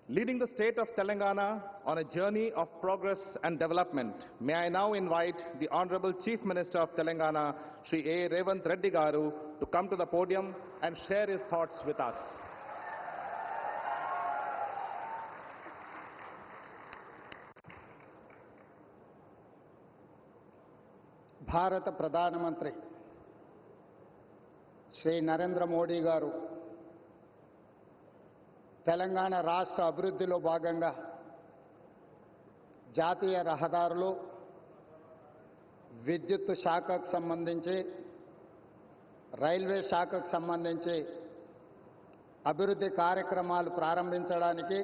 Leading the state of Telangana on a journey of progress and development, may I now invite the Honorable Chief Minister of Telangana, Shri A. Revanth Reddy Garu, to come to the podium and share his thoughts with us. భారత ప్రధానమంత్రి శ్రీ నరేంద్ర మోడీ గారు తెలంగాణ రాష్ట్ర అభివృద్ధిలో భాగంగా జాతీయ రహదారులు, విద్యుత్ శాఖకు సంబంధించి, రైల్వే శాఖకు సంబంధించి అభివృద్ధి కార్యక్రమాలు ప్రారంభించడానికి,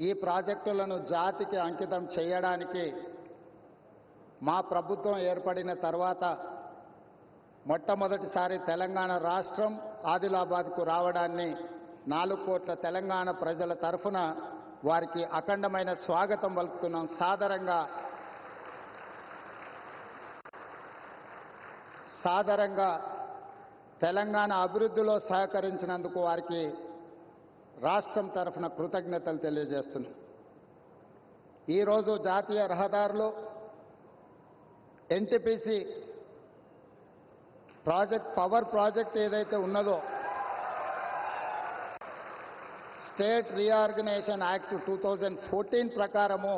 ఈ ప్రాజెక్టులను జాతికి అంకితం చేయడానికి మా ప్రభుత్వం ఏర్పడిన తర్వాత మొట్టమొదటిసారి తెలంగాణ రాష్ట్రం ఆదిలాబాద్కు రావడాన్ని 4 కోట్ల తెలంగాణ ప్రజల తరఫున వారికి అఖండమైన స్వాగతం పలుకుతున్నాం. సాదరంగా తెలంగాణ అభివృద్ధిలో సహకరించినందుకు వారికి రాష్ట్రం తరఫున కృతజ్ఞతలు తెలియజేస్తున్నాం. ఈరోజు జాతీయ రహదారులు, ఎన్టీపీసీ పవర్ ప్రాజెక్ట్ ఏదైతే ఉన్నదో, స్టేట్ రీఆర్గనైజేషన్ యాక్ట్ 2014 ప్రకారము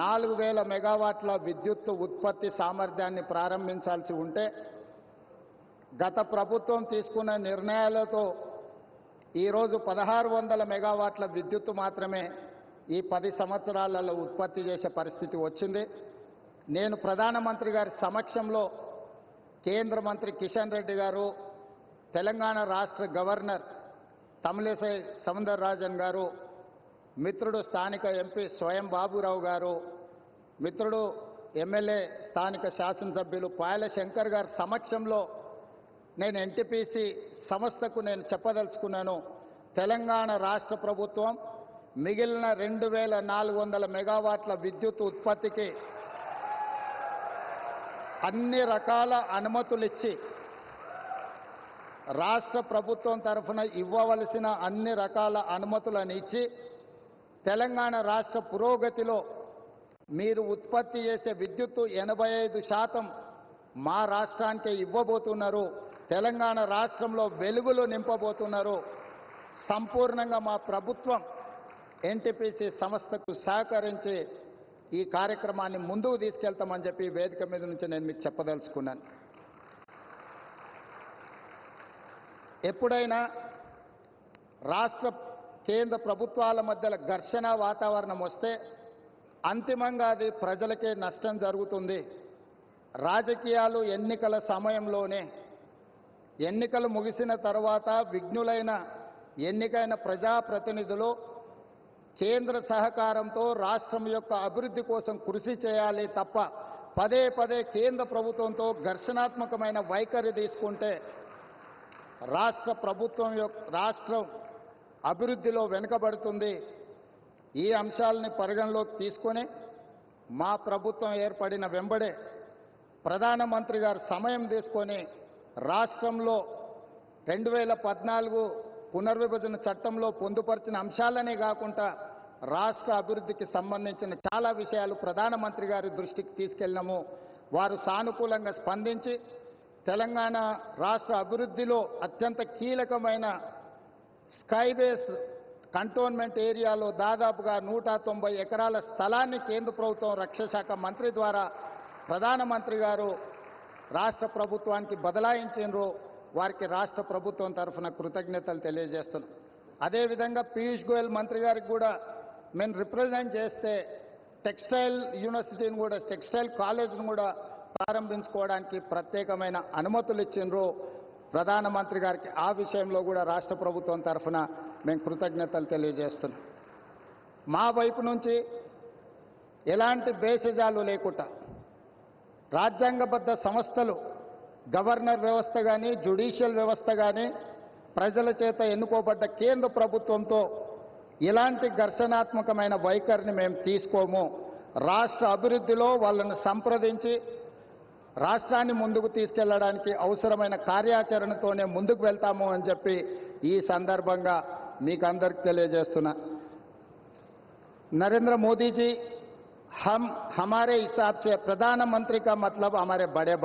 4000 మెగావాట్ల విద్యుత్ ఉత్పత్తి సామర్థ్యాన్ని ప్రారంభించాల్సి ఉంటే, గత ప్రభుత్వం తీసుకున్న నిర్ణయాలతో ఈరోజు 1600 మెగావాట్ల విద్యుత్తు మాత్రమే ఈ 10 సంవత్సరాలలో ఉత్పత్తి చేసే పరిస్థితి వచ్చింది. నేను ప్రధానమంత్రి గారి సమక్షంలో కేంద్ర మంత్రి కిషన్ రెడ్డి గారు, తెలంగాణ రాష్ట్ర గవర్నర్ తమిళిసై సౌందరరాజన్ గారు, మిత్రుడు స్థానిక ఎంపీ స్వయం బాబురావు గారు, మిత్రుడు ఎమ్మెల్యే స్థానిక శాసనసభ్యులు పాయల శంకర్ గారి సమక్షంలో నేను ఎన్టీపీసీ సంస్థకు నేను చెప్పదలుచుకున్నాను. తెలంగాణ రాష్ట్ర ప్రభుత్వం మిగిలిన 2400 మెగావాట్ల విద్యుత్ ఉత్పత్తికి అన్ని రకాల అనుమతులు ఇచ్చి, రాష్ట్ర ప్రభుత్వం తరఫున ఇవ్వవలసిన అన్ని రకాల అనుమతులను ఇచ్చి, తెలంగాణ రాష్ట్ర పురోగతిలో మీరు ఉత్పత్తి చేసే విద్యుత్తు 85% మా రాష్ట్రానికే ఇవ్వబోతున్నారు. తెలంగాణ రాష్ట్రంలో వెలుగులు నింపబోతున్నారు. సంపూర్ణంగా మా ప్రభుత్వం ఎన్టీపీసీ సంస్థకు సహకరించి ఈ కార్యక్రమాన్ని ముందుకు తీసుకెళ్తామని చెప్పి వేదిక మీద నుంచి నేను మీకు చెప్పదలుచుకున్నాను. ఎప్పుడైనా రాష్ట్ర కేంద్ర ప్రభుత్వాల మధ్యలో ఘర్షణ వాతావరణం వస్తే అంతిమంగా అది ప్రజలకే నష్టం జరుగుతుంది. రాజకీయాలు ఎన్నికల సమయంలోనే, ఎన్నికలు ముగిసిన తర్వాత విఘ్నులైన ఎన్నికైన ప్రజాప్రతినిధులు కేంద్ర సహకారంతో రాష్ట్రం యొక్క అభివృద్ధి కోసం కృషి చేయాలి తప్ప పదే పదే కేంద్ర ప్రభుత్వంతో ఘర్షణాత్మకమైన వైఖరి తీసుకుంటే రాష్ట్రం అభివృద్ధిలో వెనుకబడుతుంది. ఈ అంశాలని పరిగణలోకి తీసుకొని మా ప్రభుత్వం ఏర్పడిన వెంబడే ప్రధానమంత్రి గారు సమయం తీసుకొని రాష్ట్రంలో 2014 పునర్విభజన చట్టంలో పొందుపరిచిన అంశాలనే కాకుండా రాష్ట్ర అభివృద్ధికి సంబంధించిన చాలా విషయాలు ప్రధానమంత్రి గారి దృష్టికి తీసుకెళ్ళినాము. వారు సానుకూలంగా స్పందించి తెలంగాణ రాష్ట్ర అభివృద్ధిలో అత్యంత కీలకమైన స్కైబేస్ కంటోన్మెంట్ ఏరియాలో దాదాపుగా 190 ఎకరాల స్థలాన్ని కేంద్ర ప్రభుత్వం రక్షణ శాఖ మంత్రి ద్వారా ప్రధానమంత్రి గారు రాష్ట్ర ప్రభుత్వానికి బదలాయించారు. వారికి రాష్ట్ర ప్రభుత్వం తరఫున కృతజ్ఞతలు తెలియజేస్తున్నాం. అదేవిధంగా పీయూష్ గోయల్ మంత్రి గారికి కూడా మేము రిప్రజెంట్ చేస్తే టెక్స్టైల్ యూనివర్సిటీని కూడా, టెక్స్టైల్ కాలేజ్ను కూడా ప్రారంభించుకోవడానికి ప్రత్యేకమైన అనుమతులు ఇచ్చిండ్రు ప్రధానమంత్రి గారికి. ఆ విషయంలో కూడా రాష్ట్ర ప్రభుత్వం తరఫున మేము కృతజ్ఞతలు తెలియజేస్తున్నాం. మా వైపు నుంచి ఎలాంటి భేషజాలు లేకుండా రాజ్యాంగబద్ధ సంస్థలు, గవర్నర్ వ్యవస్థ కానీ, జ్యుడిషియల్ వ్యవస్థ కానీ, ప్రజల చేత ఎన్నుకోబడ్డ కేంద్ర ప్రభుత్వంతో ఇలాంటి ఘర్షణాత్మకమైన వైఖరిని మేము తీసుకోము. రాష్ట్ర అభివృద్ధిలో వాళ్ళను సంప్రదించి రాష్ట్రాన్ని ముందుకు తీసుకెళ్లడానికి అవసరమైన కార్యాచరణతోనే ముందుకు వెళ్తాము అని చెప్పి ఈ సందర్భంగా మీకు అందరికి తెలియజేస్తున్నా. नरेंद्र मोदी जी हम हमारे हिसाब से प्रधानमंत्री का मतलब हमारे बड़े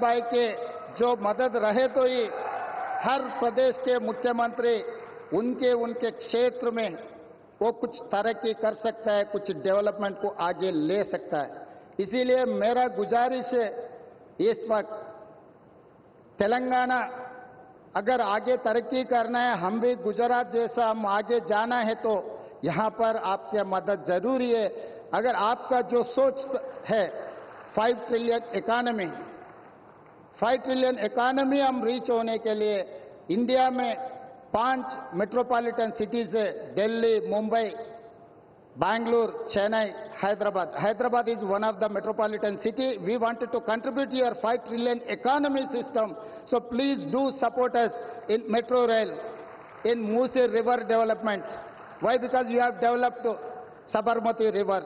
भाई के जो मदद रहे तो ही हर प्रदेश के मुख्यमंत्री उनके क्षेत्र में वो कुछ तरक्की कर सकता है, कुछ डेवलपमेंट को आगे ले सकता है. इसीलिए मेरा गुजारिश है इस वक्त तेलंगाना अगर आगे तरक्की करना है, हम भी गुजरात जैसा हम आगे जाना है तो यहां पर आपकी मदद जरूरी है. अगर आपका जो सोच है 5 ट्रिलियन इकोनॉमी हम रीच होने के लिए इंडिया में 5 मेट्रोपॉलिटन सिटीज है, Delhi, Mumbai, Bangalore, Chennai, Hyderabad is one of the metropolitan city. We wanted to contribute to your 5 trillion economy system. So please do support us in metro rail, in Musi River development. Why? Because you have developed Sabarmati River.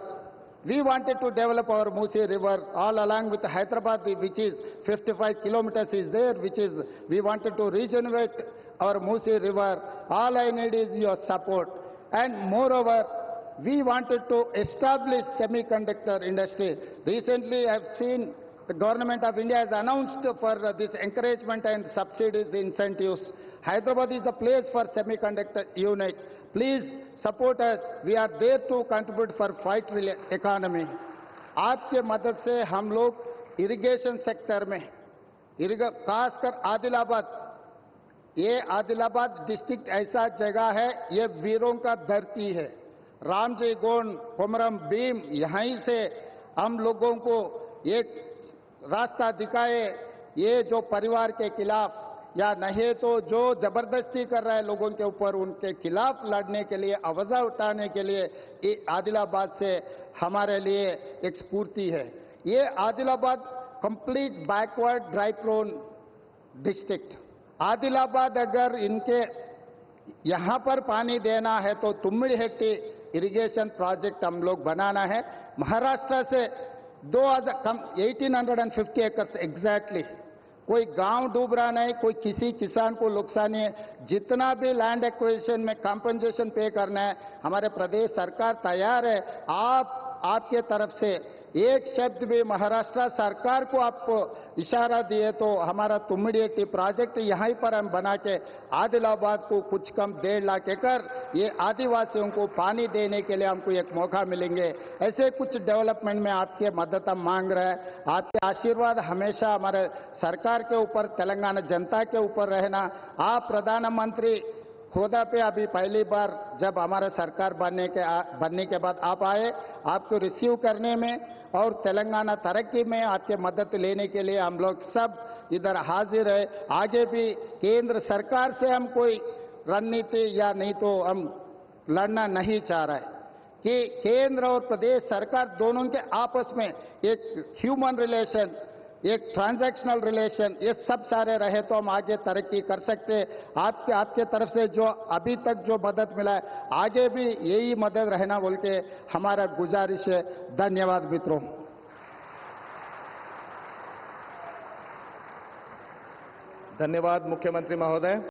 We wanted to develop our Musi River all along with Hyderabad, which is 55 kilometers is there, which is, we wanted to regenerate our Musi River. All I need is your support. And moreover, we wanted to establish semiconductor industry. Recently, I have seen the government of India has announced for this encouragement and subsidies, incentives. Hyderabad is the place for semiconductor unit. Please support us. We are there to contribute for 5 trillion economy. आपके मदद से हम लोग irrigation sector में खासकर Adilabad district ऐसा जगह है, ये वीरों का धरती है. रामजी गोंड, कोमरम भीम, यहीं से हम लोगों को एक रास्ता दिखाए. ये जो परिवार के खिलाफ या नहीं तो जो जबरदस्ती कर रहा है लोगों के ऊपर, उनके खिलाफ लड़ने के लिए, आवाज उठाने के लिए ये आदिलाबाद से हमारे लिए एक स्फूर्ति है. ये Adilabad complete backward dry prone district. Adilabad अगर इनके यहां पर पानी देना है तो तुम्मिडिहेट्टी इरिगेशन प्रोजेक्ट हम लोग बनाना है. महाराष्ट्र से 1850 एकर्स एग्जैक्टली. कोई गांव डूब रहा नहीं, कोई किसी किसान को नुकसान नहीं है. जितना भी लैंड एक्विजिशन में कंपनसेशन पे करना है, हमारे प्रदेश सरकार तैयार है. आपके तरफ से एक शब्द भी महाराष्ट्र सरकार को आप इशारा दिए तो हमारा तुम्मिडिहेट्टी प्रोजेक्ट यहीं पर हम बना के आदिलाबाद को कुछ कम 1.5 लाख एकड़ ये आदिवासियों को पानी देने के लिए हमको एक मौका मिलेंगे. ऐसे कुछ डेवलपमेंट में आपके मदद हम मांग रहे हैं. आपके आशीर्वाद हमेशा हमारे सरकार के ऊपर, तेलंगाना जनता के ऊपर रहना. आप प्रधानमंत्री खुदा पे अभी पहली बार जब हमारा सरकार बनने के बाद आप आए, आपको रिसीव करने में और तेलंगाना तरक्की में आपके मदद लेने के लिए हम लोग सब इधर हाजिर है. आगे भी केंद्र सरकार से हम कोई रणनीति या नहीं तो हम लड़ना नहीं चाह रहा है कि केंद्र और प्रदेश सरकार दोनों के आपस में एक ह्यूमन रिलेशन, एक ट्रांजैक्शनल रिलेशन, ये सब सारे रहे तो हम आगे तरक्की कर सकते हैं. आपके तरफ से जो अभी तक जो मदद मिला है, आगे भी यही मदद रहना बोल के हमारा गुजारिश है. धन्यवाद मित्रों. धन्यवाद मुख्यमंत्री महोदय.